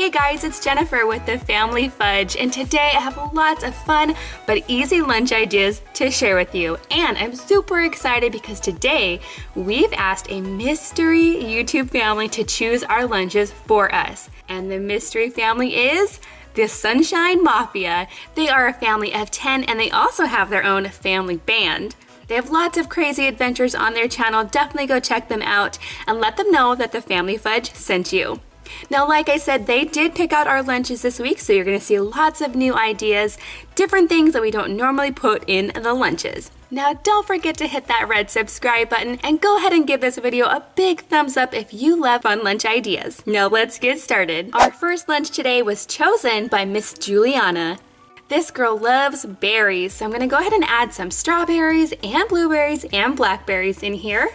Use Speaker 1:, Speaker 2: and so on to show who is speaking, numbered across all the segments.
Speaker 1: Hey guys, it's Jennifer with the Family Fudge, and today I have lots of fun but easy lunch ideas to share with you. And I'm super excited because today we've asked a mystery YouTube family to choose our lunches for us. And the mystery family is the Sunshine Mafia. They are a family of 10 and they also have their own family band. They have lots of crazy adventures on their channel. Definitely go check them out and let them know that the Family Fudge sent you. Now, like I said, they did pick out our lunches this week, so you're going to see lots of new ideas, different things that we don't normally put in the lunches. Now, don't forget to hit that red subscribe button and go ahead and give this video a big thumbs up if you love fun lunch ideas. Now, let's get started. Our first lunch today was chosen by Miss Juliana. This girl loves berries, so I'm going to go ahead and add some strawberries and blueberries and blackberries in here.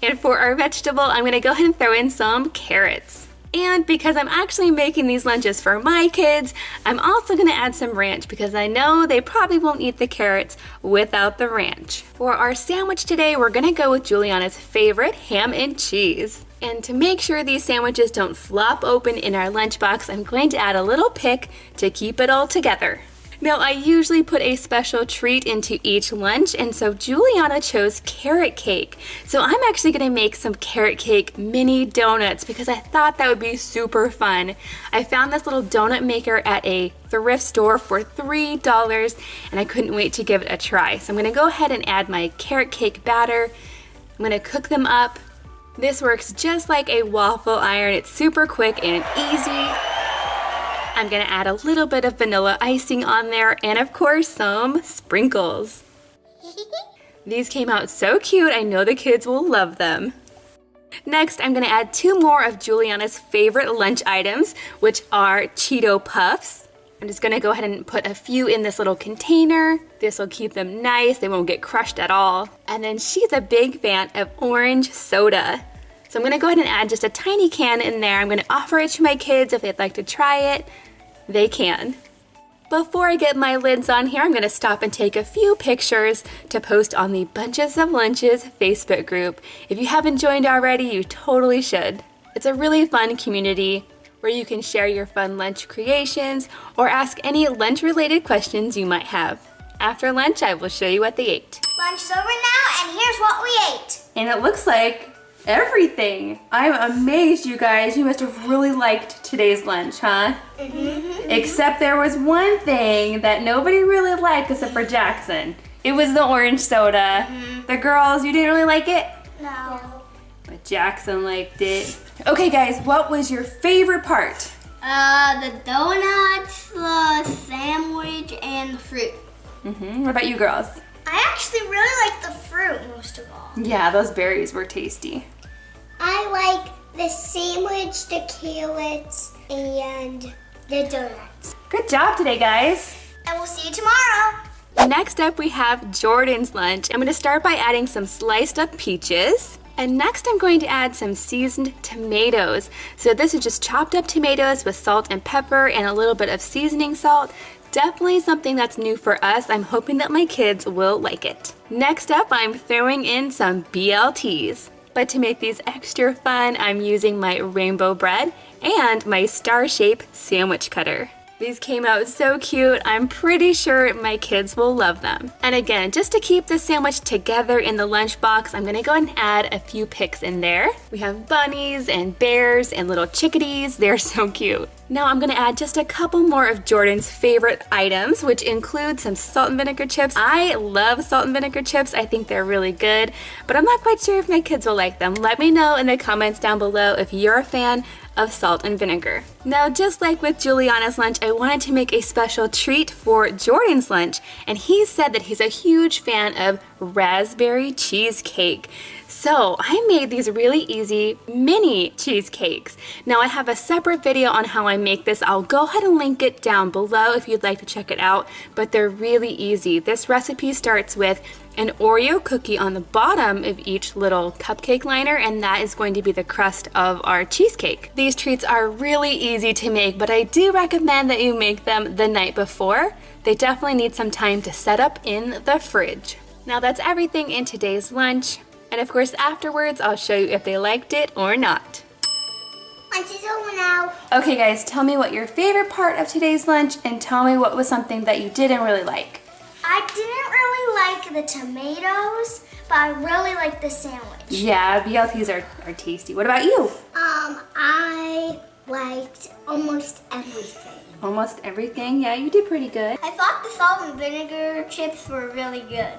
Speaker 1: And for our vegetable, I'm going to go ahead and throw in some carrots. And because I'm actually making these lunches for my kids, I'm also going to add some ranch because I know they probably won't eat the carrots without the ranch. For our sandwich today, we're going to go with Juliana's favorite, ham and cheese. And to make sure these sandwiches don't flop open in our lunchbox, I'm going to add a little pick to keep it all together. Now, I usually put a special treat into each lunch, and so Juliana chose carrot cake. So I'm actually going to make some carrot cake mini donuts because I thought that would be super fun. I found this little donut maker at a thrift store for $3, and I couldn't wait to give it a try. So I'm going to go ahead and add my carrot cake batter. I'm going to cook them up. This works just like a waffle iron. It's super quick and easy. I'm gonna add a little bit of vanilla icing on there and of course some sprinkles. These came out so cute, I know the kids will love them. Next, I'm gonna add 2 more of Juliana's favorite lunch items, which are Cheeto Puffs. I'm just gonna go ahead and put a few in this little container. This will keep them nice, they won't get crushed at all. And then she's a big fan of orange soda. So I'm gonna go ahead and add just a tiny can in there. I'm gonna offer it to my kids if they'd like to try it. They can. Before I get my lids on here, I'm going to stop and take a few pictures to post on the Bunches of Lunches Facebook group. If you haven't joined already, you totally should. It's a really fun community where you can share your fun lunch creations or ask any lunch-related questions you might have. After lunch, I will show you what they ate.
Speaker 2: Lunch's over now, and here's what we ate.
Speaker 1: And it looks like everything. I'm amazed, you guys. You must have really liked today's lunch, huh? Mm-hmm. Except there was one thing that nobody really liked except for Jackson. It was the orange soda. Mm-hmm. The girls, you didn't really like it?
Speaker 2: No.
Speaker 1: But Jackson liked it. Okay, guys, what was your favorite part?
Speaker 2: The donuts, the sandwich, and the fruit.
Speaker 1: Mm-hmm. What about you girls?
Speaker 2: I actually really like the fruit most of all.
Speaker 1: Yeah, those berries were tasty.
Speaker 2: I like the sandwich, the carrots, and the donuts.
Speaker 1: Good job today, guys.
Speaker 2: And we'll see you tomorrow.
Speaker 1: Next up, we have Jordan's lunch. I'm going to start by adding some sliced up peaches. And next, I'm going to add some seasoned tomatoes. So this is just chopped up tomatoes with salt and pepper and a little bit of seasoning salt. Definitely something that's new for us. I'm hoping that my kids will like it. Next up, I'm throwing in some BLTs. But to make these extra fun, I'm using my rainbow bread and my star shape sandwich cutter. These came out so cute. I'm pretty sure my kids will love them. And again, just to keep the sandwich together in the lunchbox, I'm gonna go ahead and add a few pics in there. We have bunnies and bears and little chickadees. They're so cute. Now I'm gonna add just a couple more of Jordan's favorite items, which include some salt and vinegar chips. I love salt and vinegar chips. I think they're really good, but I'm not quite sure if my kids will like them. Let me know in the comments down below if you're a fan of salt and vinegar. Now, just like with Juliana's lunch, I wanted to make a special treat for Jordan's lunch, and he said that he's a huge fan of raspberry cheesecake. So I made these really easy mini cheesecakes. Now I have a separate video on how I make this. I'll go ahead and link it down below if you'd like to check it out, but they're really easy. This recipe starts with an Oreo cookie on the bottom of each little cupcake liner, and that is going to be the crust of our cheesecake. These treats are really easy to make, but I do recommend that you make them the night before. They definitely need some time to set up in the fridge. Now that's everything in today's lunch, and of course afterwards I'll show you if they liked it or not.
Speaker 2: Lunch is over now.
Speaker 1: Okay guys, tell me what your favorite part of today's lunch and tell me what was something that you didn't really like.
Speaker 2: I didn't really like the tomatoes, but I really like the sandwich.
Speaker 1: Yeah, BLTs are tasty. What about you?
Speaker 2: I liked almost everything.
Speaker 1: Almost everything? Yeah, you did pretty good.
Speaker 2: I thought the salt and vinegar chips were really good.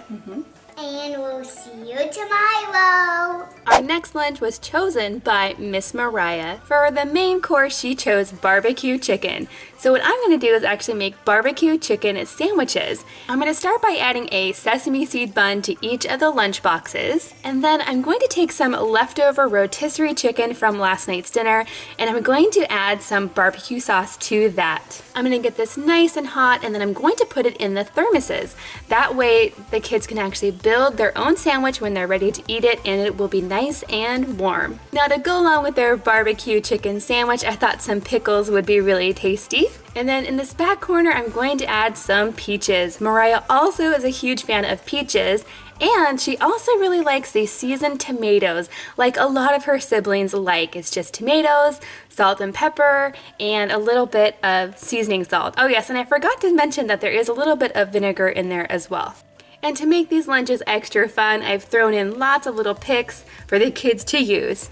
Speaker 2: And we'll see you tomorrow.
Speaker 1: Our next lunch was chosen by Miss Mariah. For the main course, she chose barbecue chicken. So what I'm going to do is actually make barbecue chicken sandwiches. I'm going to start by adding a sesame seed bun to each of the lunch boxes. And then I'm going to take some leftover rotisserie chicken from last night's dinner, and I'm going to add some barbecue sauce to that. I'm going to get this nice and hot, and then I'm going to put it in the thermoses. That way the kids can actually build their own sandwich when they're ready to eat it, and it will be nice and warm. Now, to go along with their barbecue chicken sandwich, I thought some pickles would be really tasty. And then in this back corner, I'm going to add some peaches. Mariah also is a huge fan of peaches, and she also really likes these seasoned tomatoes, like a lot of her siblings like. It's just tomatoes, salt and pepper, and a little bit of seasoning salt. Oh yes, and I forgot to mention that there is a little bit of vinegar in there as well. And to make these lunches extra fun, I've thrown in lots of little picks for the kids to use.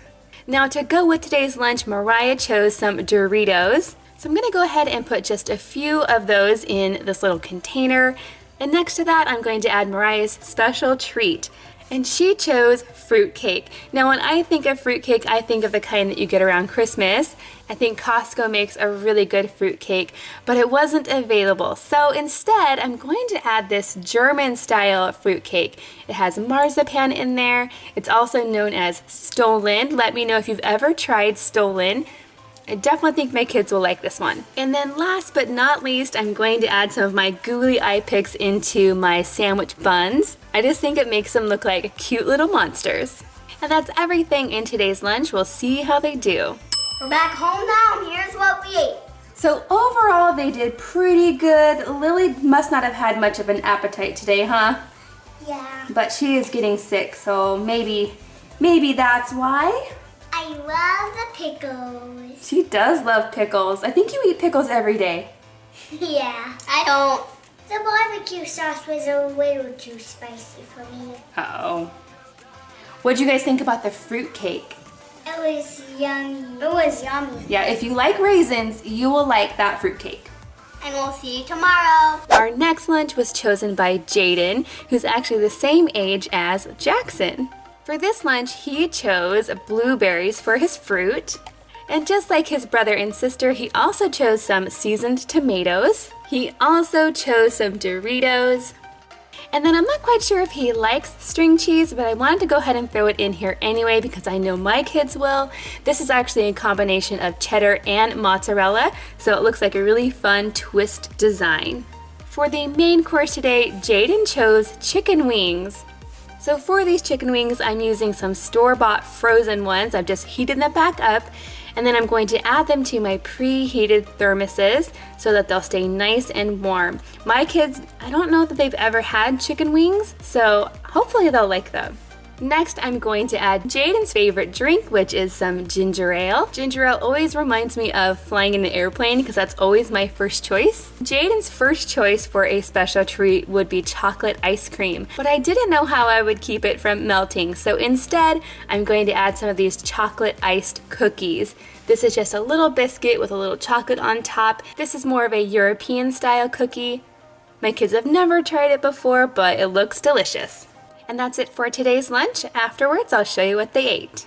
Speaker 1: Now, to go with today's lunch, Mariah chose some Doritos. So I'm going to go ahead and put just a few of those in this little container. And next to that, I'm going to add Mariah's special treat. And she chose fruitcake. Now, when I think of fruitcake, I think of the kind that you get around Christmas. I think Costco makes a really good fruitcake, but it wasn't available. So instead, I'm going to add this German-style fruitcake. It has marzipan in there. It's also known as Stollen. Let me know if you've ever tried Stollen. I definitely think my kids will like this one. And then last but not least, I'm going to add some of my googly eye picks into my sandwich buns. I just think it makes them look like cute little monsters. And that's everything in today's lunch. We'll see how they do.
Speaker 2: We're back home now, and here's what we ate.
Speaker 1: So overall, they did pretty good. Lily must not have had much of an appetite today, huh?
Speaker 2: Yeah.
Speaker 1: But she is getting sick, so maybe that's why.
Speaker 2: I love the pickles.
Speaker 1: She does love pickles. I think you eat pickles every day.
Speaker 2: Yeah, I don't. The barbecue sauce was a little too spicy for me.
Speaker 1: Uh-oh. What'd you guys think about the fruit cake?
Speaker 2: It was yummy. It was yummy.
Speaker 1: Yeah, if you like raisins, you will like that fruit cake.
Speaker 2: And we'll see you tomorrow.
Speaker 1: Our next lunch was chosen by Jaden, who's actually the same age as Jackson. For this lunch, he chose blueberries for his fruit. And just like his brother and sister, he also chose some seasoned tomatoes. He also chose some Doritos. And then I'm not quite sure if he likes string cheese, but I wanted to go ahead and throw it in here anyway because I know my kids will. This is actually a combination of cheddar and mozzarella, so it looks like a really fun twist design. For the main course today, Jaden chose chicken wings. So for these chicken wings, I'm using some store-bought frozen ones. I've just heated them back up, and then I'm going to add them to my preheated thermoses so that they'll stay nice and warm. My kids, I don't know that they've ever had chicken wings, so hopefully they'll like them. Next, I'm going to add Jaden's favorite drink, which is some ginger ale. Ginger ale always reminds me of flying in an airplane because that's always my first choice. Jaden's first choice for a special treat would be chocolate ice cream, but I didn't know how I would keep it from melting, so instead, I'm going to add some of these chocolate iced cookies. This is just a little biscuit with a little chocolate on top. This is more of a European style cookie. My kids have never tried it before, but it looks delicious. And that's it for today's lunch. Afterwards, I'll show you what they ate.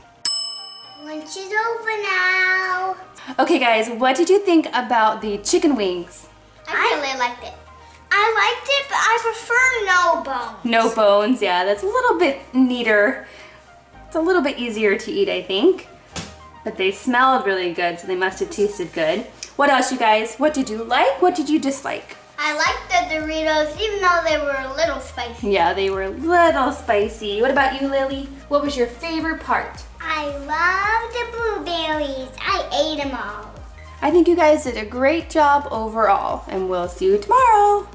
Speaker 2: Lunch is over now.
Speaker 1: Okay guys, what did you think about the chicken wings?
Speaker 2: I really liked it. I liked it, but I prefer no bones.
Speaker 1: No bones, yeah, that's a little bit neater. It's a little bit easier to eat, I think. But they smelled really good, so they must have tasted good. What else, you guys? What did you like? What did you dislike?
Speaker 2: I liked the Doritos, even though they were a little spicy.
Speaker 1: Yeah, they were a little spicy. What about you, Lily? What was your favorite part?
Speaker 2: I love the blueberries. I ate them all.
Speaker 1: I think you guys did a great job overall, and we'll see you tomorrow.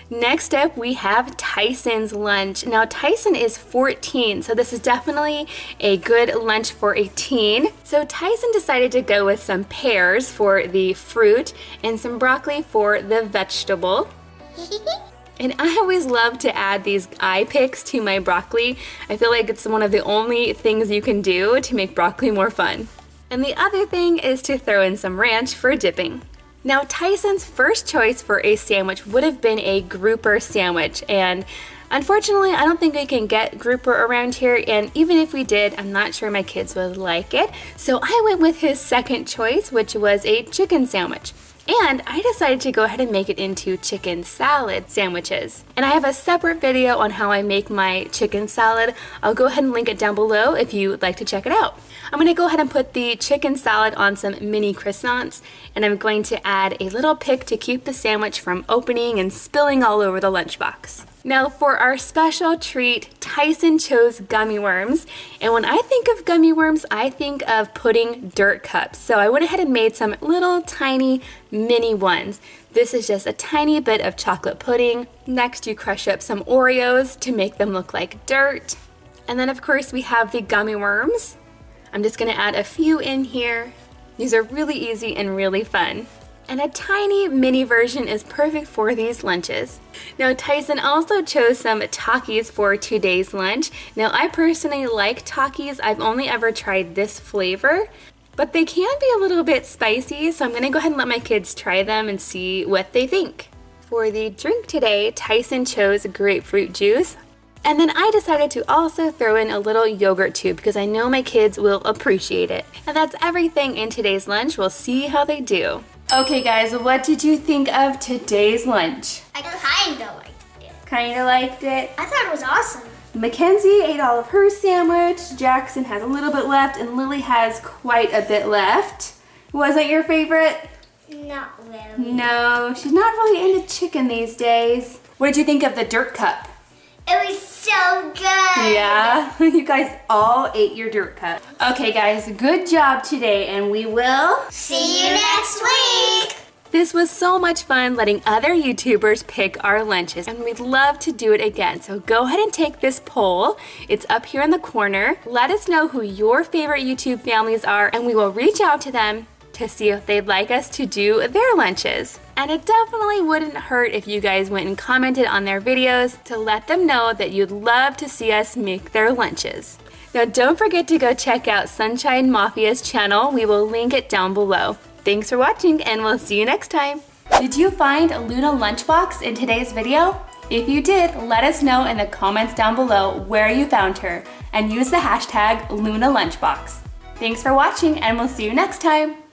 Speaker 1: Next up, we have Tyson's lunch. Now, Tyson is 14, so this is definitely a good lunch for a teen. So Tyson decided to go with some pears for the fruit and some broccoli for the vegetable. And I always love to add these eye picks to my broccoli. I feel like it's one of the only things you can do to make broccoli more fun. And the other thing is to throw in some ranch for dipping. Now, Tyson's first choice for a sandwich would have been a grouper sandwich, and unfortunately, I don't think we can get grouper around here, and even if we did, I'm not sure my kids would like it. So I went with his second choice, which was a chicken sandwich. And I decided to go ahead and make it into chicken salad sandwiches. And I have a separate video on how I make my chicken salad. I'll go ahead and link it down below if you would like to check it out. I'm going to go ahead and put the chicken salad on some mini croissants, and I'm going to add a little pick to keep the sandwich from opening and spilling all over the lunchbox. Now for our special treat, Tyson chose gummy worms. And when I think of gummy worms, I think of pudding dirt cups. So I went ahead and made some little tiny mini ones. This is just a tiny bit of chocolate pudding. Next, you crush up some Oreos to make them look like dirt. And then of course we have the gummy worms. I'm just gonna add a few in here. These are really easy and really fun. And a tiny mini version is perfect for these lunches. Now Tyson also chose some Takis for today's lunch. Now I personally like Takis. I've only ever tried this flavor, but they can be a little bit spicy, so I'm gonna go ahead and let my kids try them and see what they think. For the drink today, Tyson chose grapefruit juice. And then I decided to also throw in a little yogurt tube because I know my kids will appreciate it. And that's everything in today's lunch. We'll see how they do. Okay guys, what did you think of today's lunch?
Speaker 2: I kinda liked it.
Speaker 1: Kinda liked it?
Speaker 2: I thought it was awesome.
Speaker 1: Mackenzie ate all of her sandwich, Jackson has a little bit left, and Lily has quite a bit left. Was it your favorite?
Speaker 2: Not really.
Speaker 1: No, she's not really into chicken these days. What did you think of the dirt cup?
Speaker 2: It was so good.
Speaker 1: Yeah, you guys all ate your dirt cup. Okay guys, good job today, and we will
Speaker 2: see you next week.
Speaker 1: This was so much fun letting other YouTubers pick our lunches, and we'd love to do it again. So go ahead and take this poll. It's up here in the corner. Let us know who your favorite YouTube families are, and we will reach out to them to see if they'd like us to do their lunches. And it definitely wouldn't hurt if you guys went and commented on their videos to let them know that you'd love to see us make their lunches. Now don't forget to go check out Sunshine Mafia's channel. We will link it down below. Thanks for watching, and we'll see you next time. Did you find Luna Lunchbox in today's video? If you did, let us know in the comments down below where you found her, and use the hashtag Luna Lunchbox. Thanks for watching, and we'll see you next time.